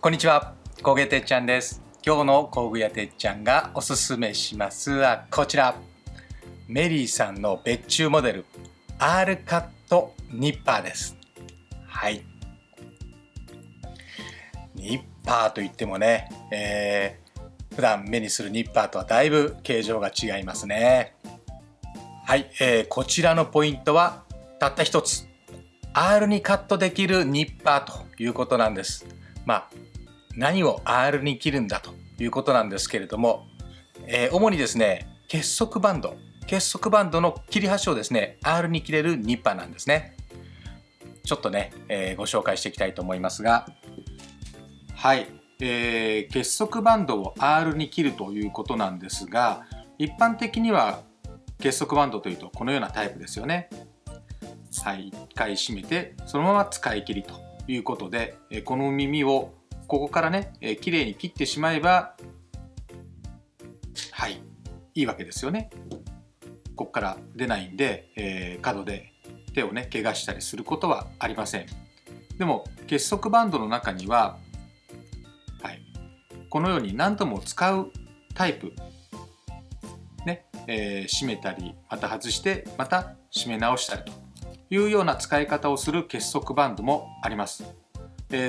こんにちは、工芸てっちゃんです。今日の工具屋てっちゃんがおすすめしますはこちら。メリーさんの別注モデル R カットニッパーです。はい。ニッパーといってもね、普段目にするニッパーとはだいぶ形状が違いますね。はい、こちらのポイントはたった一つ。R にカットできるニッパーということなんです。何を R に切るんだということなんですけれども、主にですね、結束バンドの切り端をですね、R に切れるニッパーなんですね。ちょっとね、ご紹介していきたいと思いますが、はい、結束バンドを R に切るということなんですが、一般的には結束バンドというとこのようなタイプですよね。はい、一回締めてそのまま使い切りということで、この耳をここからね、きれいに切ってしまえば、はい、いいわけですよね。ここから出ないんで、角で手をね怪我したりすることはありません。でも結束バンドの中には、はい、このように何度も使うタイプね、締めたりまた外してまた締め直したりというような使い方をする結束バンドもあります。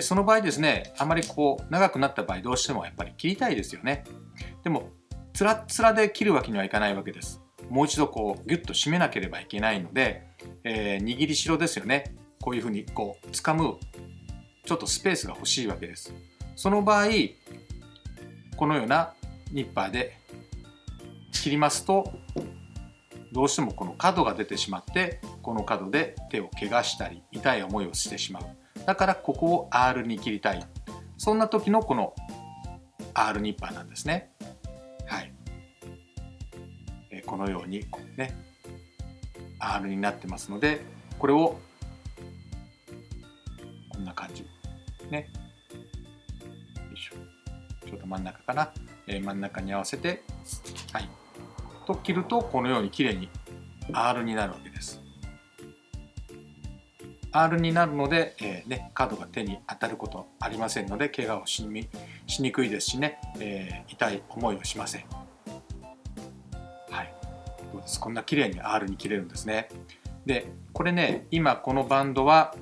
その場合ですね、あまり長くなった場合どうしてもやっぱり切りたいですよね。でもつらっつらで切るわけにはいかないわけです。もう一度ギュッと締めなければいけないので、握りしろですよね。こういうふうに掴むちょっとスペースが欲しいわけです。その場合このようなニッパーで切りますと、どうしてもこの角が出てしまって、この角で手を怪我したり痛い思いをしてしまう。だからここを R に切りたい。そんな時のこの R ニッパーなんですね。はい。このようにね R になってますので、これをこんな感じね。よいしょ。ちょっと真ん中かな。真ん中に合わせて、はい。と切るとこのようにきれいに R になるわけです。R になるので、角が手に当たることありませんので、怪我をしにくいですしね、痛い思いをしません。はい、どうです？こんな綺麗に R に切れるんですね。で、これね、今このバンドは、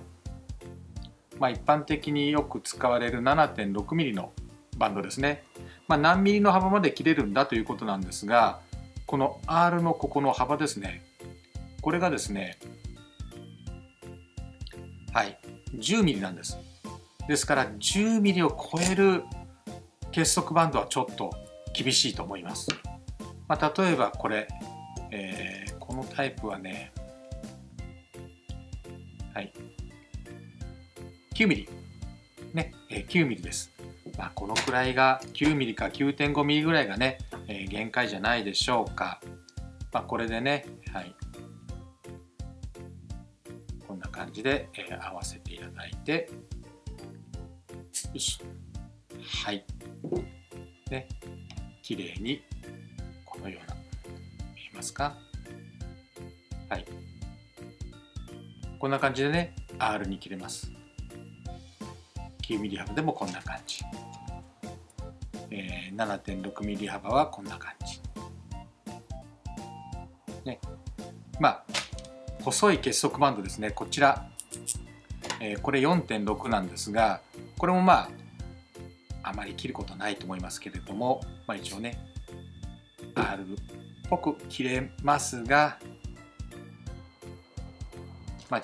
一般的によく使われる 7.6mm のバンドですね。何ミリの幅まで切れるんだということなんですが、この R のここの幅ですね、これがですね、はい、10ミリなんです。ですから10ミリを超える結束バンドはちょっと厳しいと思います。例えばこれ、このタイプはね、はい、9ミリね、9ミリです。このくらいが9ミリか 9.5 ミリぐらいがね、限界じゃないでしょうか。これでね、はい、こんな感じで、合わせていただいて、よし、はい、ね、綺麗にこのような、見えますか？はい、こんな感じでね R に切れます。9ミリ幅でもこんな感じ、7.6 ミリ幅はこんな感じね。細い結束バンドですね。こちら、これ 4.6 なんですが、これもあまり切ることないと思いますけれども、一応ね R っぽく切れますが、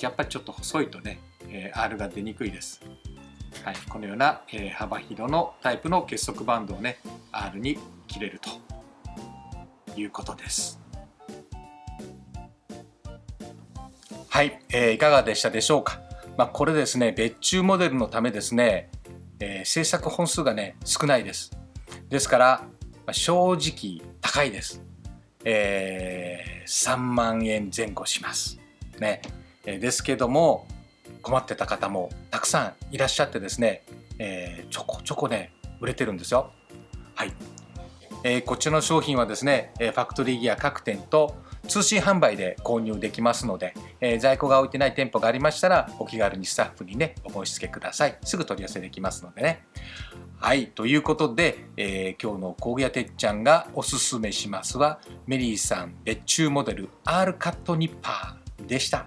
やっぱりちょっと細いとね、R が出にくいです。はい、このような、幅広のタイプの結束バンドをね R に切れるということです。はい、いかがでしたでしょうか。これですね、別注モデルのためですね、製作本数がね少ないです。ですから、正直高いです。3万円前後しますね。ですけども困ってた方もたくさんいらっしゃってですね、ちょこちょこね売れてるんですよ。はい、こちらの商品はですね、ファクトリーギア各店と通信販売で購入できますので、在庫が置いてない店舗がありましたらお気軽にスタッフにねお申し付けください。すぐ取り寄せできますのでね。はい、ということで、今日の工具屋てっちゃんがおすすめしますはメリーさん別注モデル R カットニッパーでした。